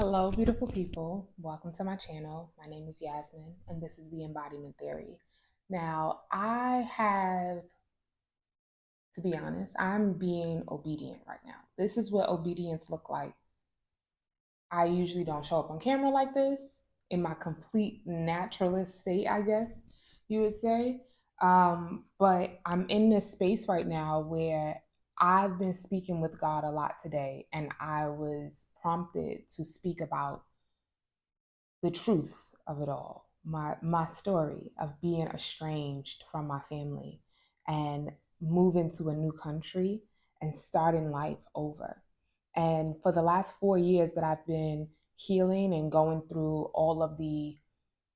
Hello, beautiful people. Welcome to my channel. My name is Yasmin, and this is the embodiment theory. Now, to be honest, I'm being obedient right now. This is what obedience look like. I usually don't show up on camera like this in my complete naturalist state, I guess you would say. But I'm in this space right now where I've been speaking with God a lot today, and I was prompted to speak about the truth of it all, my story of being estranged from my family and moving to a new country and starting life over. And for the last 4 years that I've been healing and going through all of the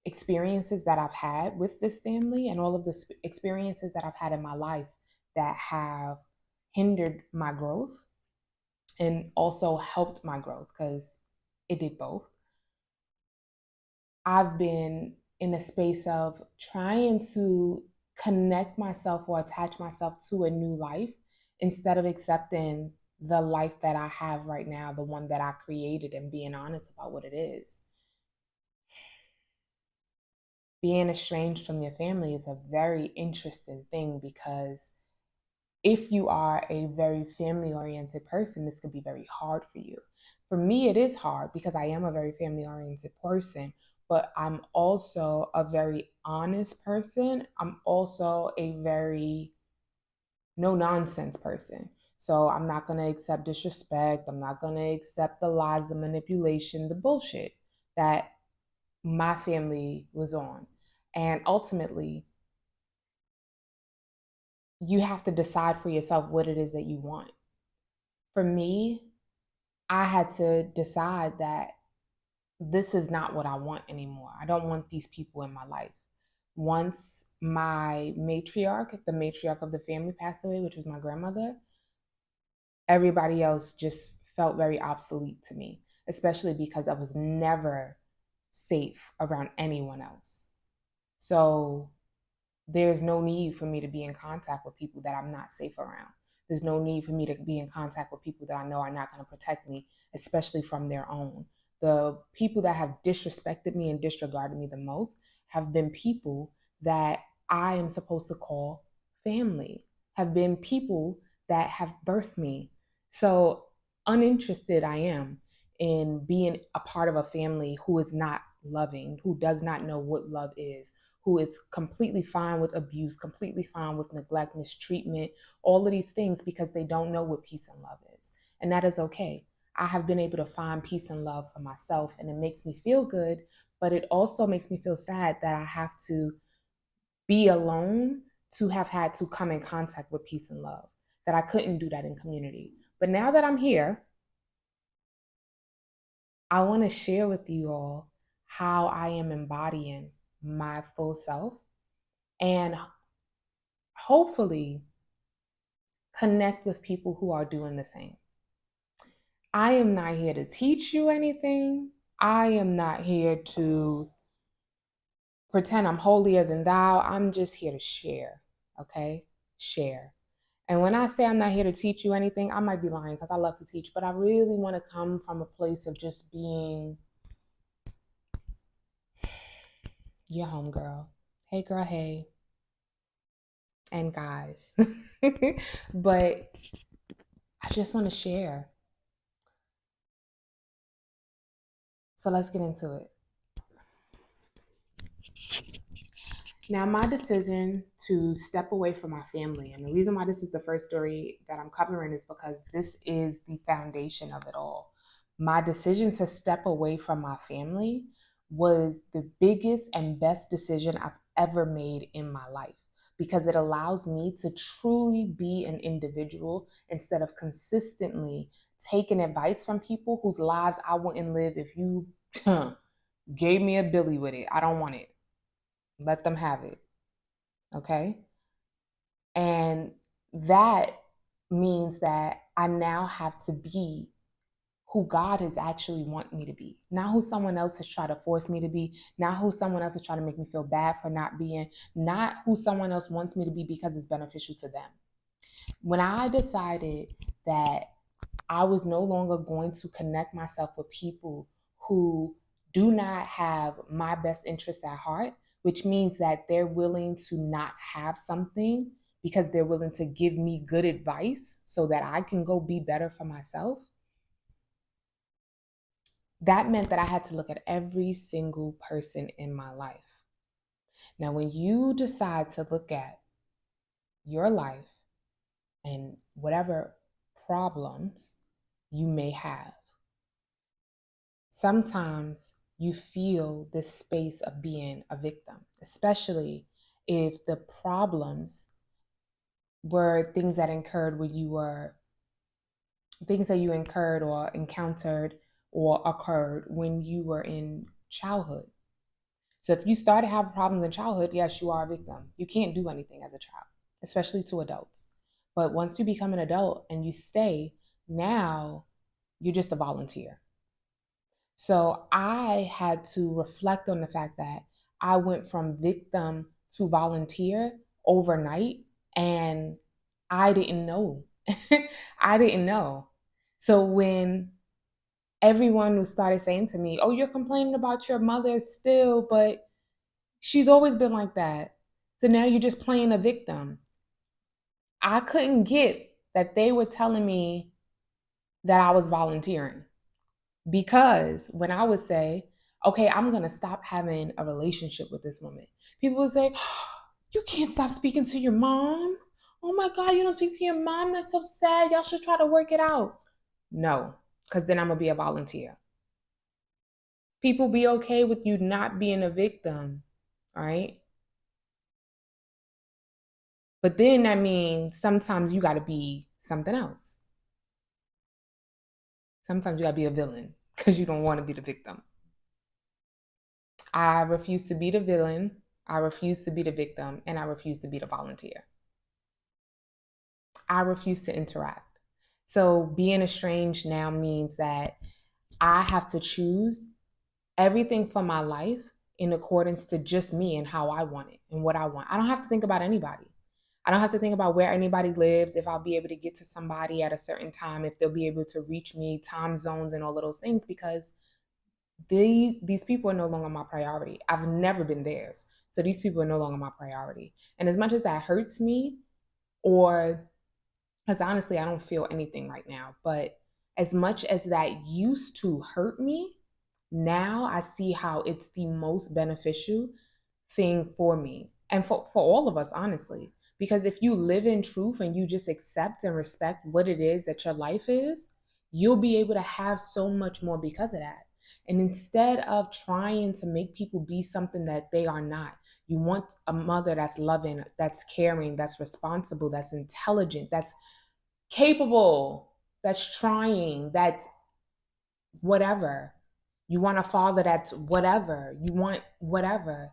experiences that I've had with this family and all of the experiences that I've had in my life that have hindered my growth and also helped my growth, because it did both. I've been in a space of trying to connect myself or attach myself to a new life instead of accepting the life that I have right now, the one that I created, and being honest about what it is. Being estranged from your family is a very interesting thing, because if you are a very family oriented person, this could be very hard for you. For me, it is hard because I am a very family oriented person, but I'm also a very honest person. I'm also a very no nonsense person. So I'm not going to accept disrespect. I'm not going to accept the lies, the manipulation, the bullshit that my family was on. And ultimately, you have to decide for yourself what it is that you want. For me, I had to decide that this is not what I want anymore. I don't want these people in my life. Once my matriarch, the matriarch of the family, passed away, which was my grandmother, everybody else just felt very obsolete to me, especially because I was never safe around anyone else. So there's no need for me to be in contact with people that I'm not safe around. There's no need for me to be in contact with people that I know are not going to protect me, especially from their own. The people that have disrespected me and disregarded me the most have been people that I am supposed to call family, have been people that have birthed me. So uninterested I am in being a part of a family who is not loving, who does not know what love is, who is completely fine with abuse, completely fine with neglect, mistreatment, all of these things, because they don't know what peace and love is. And that is okay. I have been able to find peace and love for myself, and it makes me feel good, but it also makes me feel sad that I have to be alone to have had to come in contact with peace and love, that I couldn't do that in community. But now that I'm here, I want to share with you all how I am embodying my full self and hopefully connect with people who are doing the same. I am not here to teach you anything. I am not here to pretend I'm holier than thou. I'm just here to share, okay? Share. And when I say I'm not here to teach you anything, I might be lying, because I love to teach, but I really want to come from a place of just being your homegirl. Hey girl, hey. And guys. But I just want to share. So let's get into it. Now, my decision to step away from my family, and the reason why this is the first story that I'm covering is because this is the foundation of it all. My decision to step away from my family was the biggest and best decision I've ever made in my life, because it allows me to truly be an individual instead of consistently taking advice from people whose lives I wouldn't live if you gave me a billy with it. I don't want it. Let them have it. Okay. And that means that I now have to be who God has actually want me to be, not who someone else has tried to force me to be, not who someone else has tried to make me feel bad for not being, not who someone else wants me to be because it's beneficial to them. When I decided that I was no longer going to connect myself with people who do not have my best interest at heart, which means that they're willing to not have something because they're willing to give me good advice so that I can go be better for myself. That meant that I had to look at every single person in my life. Now, when you decide to look at your life and whatever problems you may have, sometimes you feel this space of being a victim, especially if the problems were things that you incurred or encountered or occurred when you were in childhood. So if you started having problems in childhood, yes, you are a victim. You can't do anything as a child, especially to adults. But once you become an adult and you stay, now you're just a volunteer. So I had to reflect on the fact that I went from victim to volunteer overnight, and I didn't know. I didn't know. So when everyone who started saying to me, "Oh, you're complaining about your mother still, but she's always been like that. So now you're just playing a victim." I couldn't get that they were telling me that I was volunteering. Because when I would say, okay, I'm going to stop having a relationship with this woman, people would say, you can't stop speaking to your mom. Oh my God, you don't speak to your mom? That's so sad. Y'all should try to work it out. No, because then I'm going to be a volunteer. People be okay with you not being a victim, all right? But then that means sometimes you got to be something else. Sometimes you got to be a villain because you don't want to be the victim. I refuse to be the villain. I refuse to be the victim, and I refuse to be the volunteer. I refuse to interact. So being estranged now means that I have to choose everything for my life in accordance to just me and how I want it and what I want. I don't have to think about anybody. I don't have to think about where anybody lives, if I'll be able to get to somebody at a certain time, if they'll be able to reach me, time zones, and all of those things, because these people are no longer my priority. I've never been theirs. So these people are no longer my priority. And as much as that hurts me, or because honestly, I don't feel anything right now, but as much as that used to hurt me, now I see how it's the most beneficial thing for me and for all of us, honestly. Because if you live in truth and you just accept and respect what it is that your life is, you'll be able to have so much more because of that. And instead of trying to make people be something that they are not, you want a mother that's loving, that's caring, that's responsible, that's intelligent, that's capable, that's trying, that's whatever. You want a father that's whatever. You want whatever.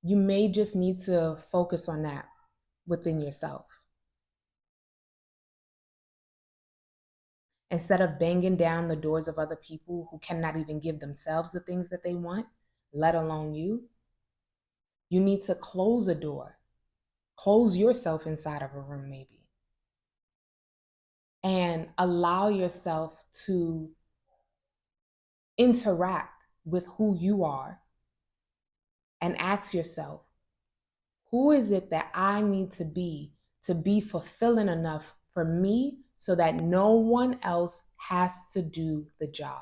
You may just need to focus on that within yourself. Instead of banging down the doors of other people who cannot even give themselves the things that they want, let alone you need to close a door. Close yourself inside of a room, maybe, and allow yourself to interact with who you are and ask yourself, who is it that I need to be fulfilling enough for me so that no one else has to do the job?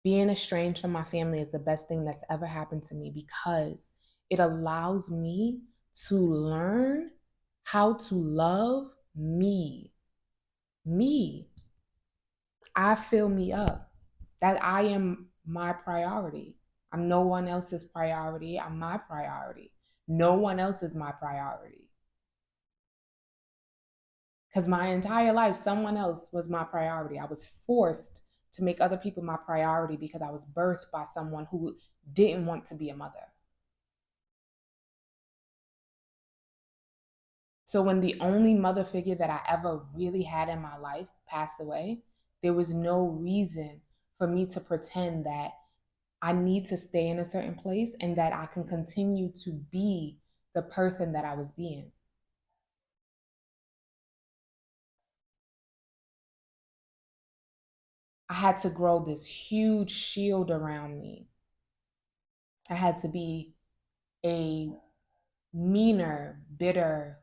Being estranged from my family is the best thing that's ever happened to me because it allows me to learn how to love me. Me. I fill me up. That I am my priority. I'm no one else's priority. I'm my priority. No one else is my priority. Because my entire life, someone else was my priority. I was forced to make other people my priority because I was birthed by someone who didn't want to be a mother. So when the only mother figure that I ever really had in my life passed away, there was no reason for me to pretend that I need to stay in a certain place and that I can continue to be the person that I was being. I had to grow this huge shield around me. I had to be a meaner, bitter,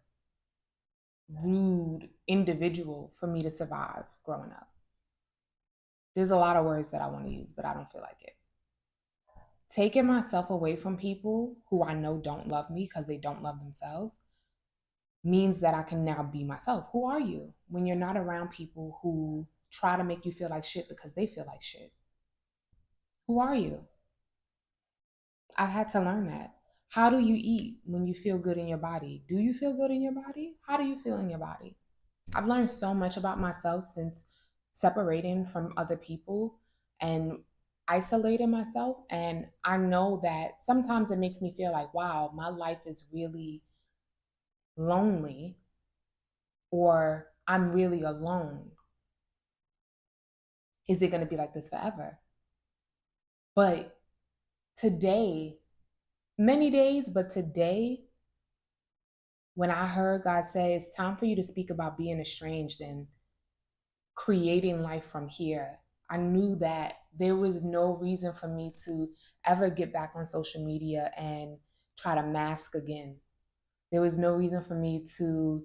rude individual for me to survive growing up. There's a lot of words that I want to use, but I don't feel like it. Taking myself away from people who I know don't love me because they don't love themselves means that I can now be myself. Who are you when you're not around people who try to make you feel like shit because they feel like shit? Who are you? I've had to learn that. How do you eat when you feel good in your body? Do you feel good in your body? How do you feel in your body? I've learned so much about myself since separating from other people and isolating myself. And I know that sometimes it makes me feel like, wow, my life is really lonely, or I'm really alone. Is it going to be like this forever? But today, many days, but today, when I heard God say, it's time for you to speak about being estranged and creating life from here, I knew that there was no reason for me to ever get back on social media and try to mask again. There was no reason for me to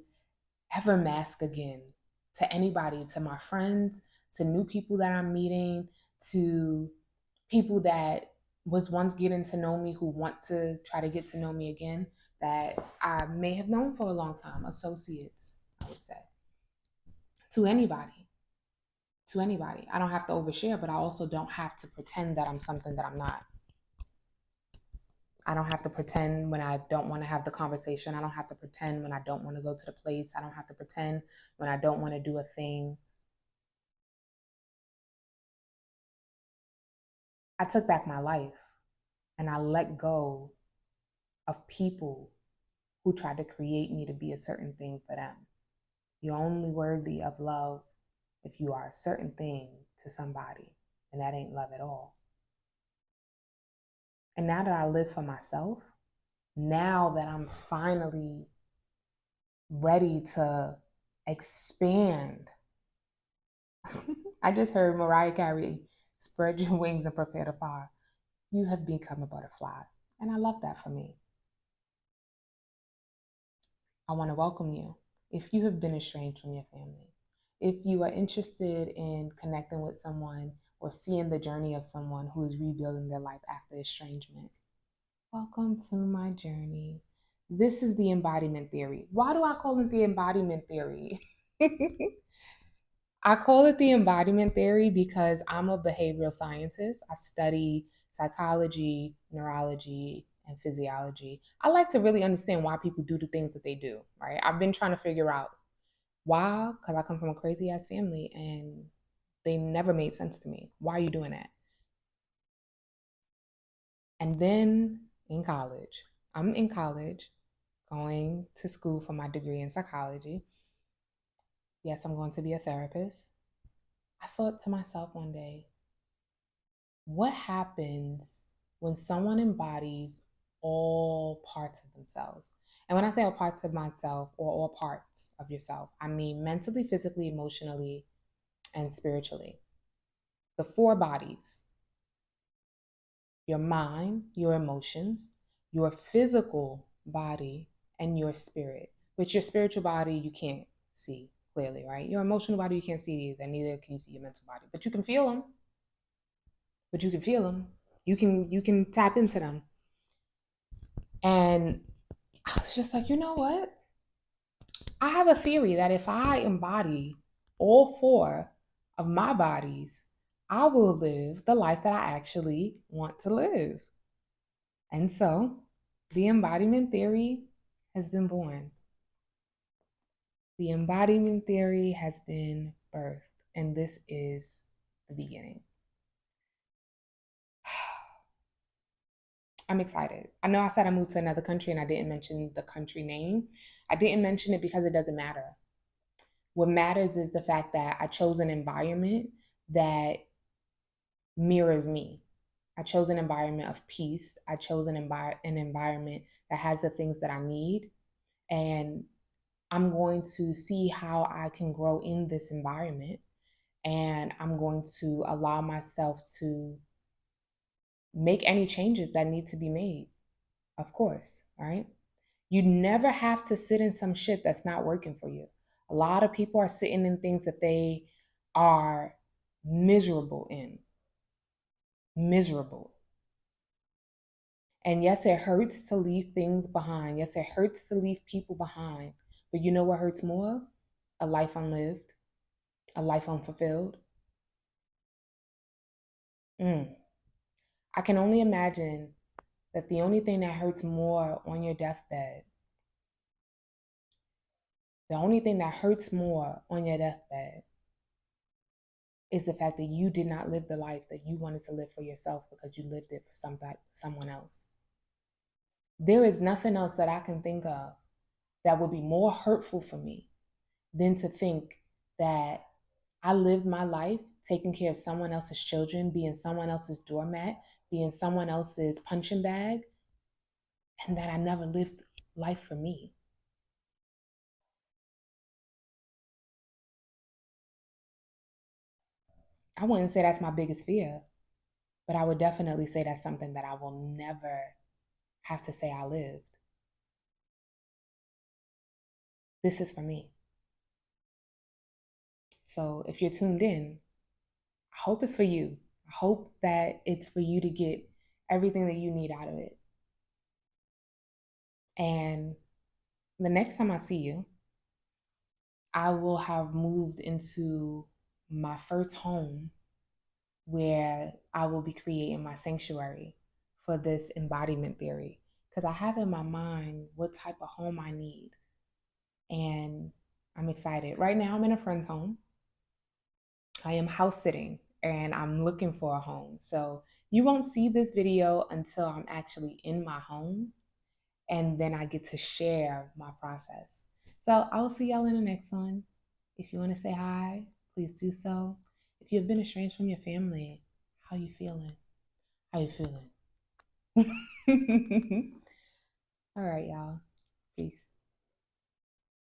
ever mask again to anybody, to my friends, to new people that I'm meeting, to people that was once getting to know me who want to try to get to know me again that I may have known for a long time, associates, I would say. To anybody. To anybody. I don't have to overshare, but I also don't have to pretend that I'm something that I'm not. I don't have to pretend when I don't want to have the conversation. I don't have to pretend when I don't want to go to the place. I don't have to pretend when I don't want to do a thing. I took back my life and I let go of people who tried to create me to be a certain thing for them. You're only worthy of love if you are a certain thing to somebody, and that ain't love at all. And now that I live for myself, now that I'm finally ready to expand, I just heard Mariah Carey, spread your wings and prepare to fly. You have become a butterfly. And I love that for me. I want to welcome you. If you have been estranged from your family, if you are interested in connecting with someone or seeing the journey of someone who is rebuilding their life after estrangement, welcome to my journey. This is the embodiment theory. Why do I call it the embodiment theory? I call it the embodiment theory because I'm a behavioral scientist. I study psychology, neurology, and physiology. I like to really understand why people do the things that they do, right? I've been trying to figure out why, because I come from a crazy ass family and they never made sense to me. Why are you doing that? And then in college, I'm in college going to school for my degree in psychology. Yes, I'm going to be a therapist. I thought to myself one day, what happens when someone embodies all parts of themselves? And when I say all parts of myself or all parts of yourself, I mean mentally, physically, emotionally, and spiritually. The four bodies: your mind, your emotions, your physical body, and your spirit. Which your spiritual body you can't see clearly, right? Your emotional body you can't see either, neither can you see your mental body. But you can feel them. But you can feel them. You can tap into them. And I was just like, you know what? I have a theory that if I embody all four of my bodies, I will live the life that I actually want to live. And so the embodiment theory has been born. The embodiment theory has been birthed, and this is the beginning. I'm excited. I know I said I moved to another country and I didn't mention the country name. I didn't mention it because it doesn't matter. What matters is the fact that I chose an environment that mirrors me. I chose an environment of peace. I chose an environment that has the things that I need. And I'm going to see how I can grow in this environment. and I'm going to allow myself to make any changes that need to be made, of course, right? You never have to sit in some shit that's not working for you. A lot of people are sitting in things that they are miserable in. Miserable. And yes, it hurts to leave things behind. Yes, it hurts to leave people behind. But you know what hurts more? A life unlived, a life unfulfilled. Mm. I can only imagine that the only thing that hurts more on your deathbed, the only thing that hurts more on your deathbed is the fact that you did not live the life that you wanted to live for yourself because you lived it for someone else. There is nothing else that I can think of that would be more hurtful for me than to think that I lived my life taking care of someone else's children, being someone else's doormat, being someone else's punching bag, and that I never lived life for me. I wouldn't say that's my biggest fear, but I would definitely say that's something that I will never have to say I lived. This is for me. So if you're tuned in, I hope it's for you. I hope that it's for you to get everything that you need out of it. And the next time I see you, I will have moved into my first home where I will be creating my sanctuary for this embodiment theory. Because I have in my mind what type of home I need. And I'm excited. Right now, I'm in a friend's home. I am house sitting and I'm looking for a home. So you won't see this video until I'm actually in my home and then I get to share my process. So I will see y'all in the next one. If you want to say hi, please do so. If you've been estranged from your family, how you feeling? How you feeling? All right, y'all. Peace.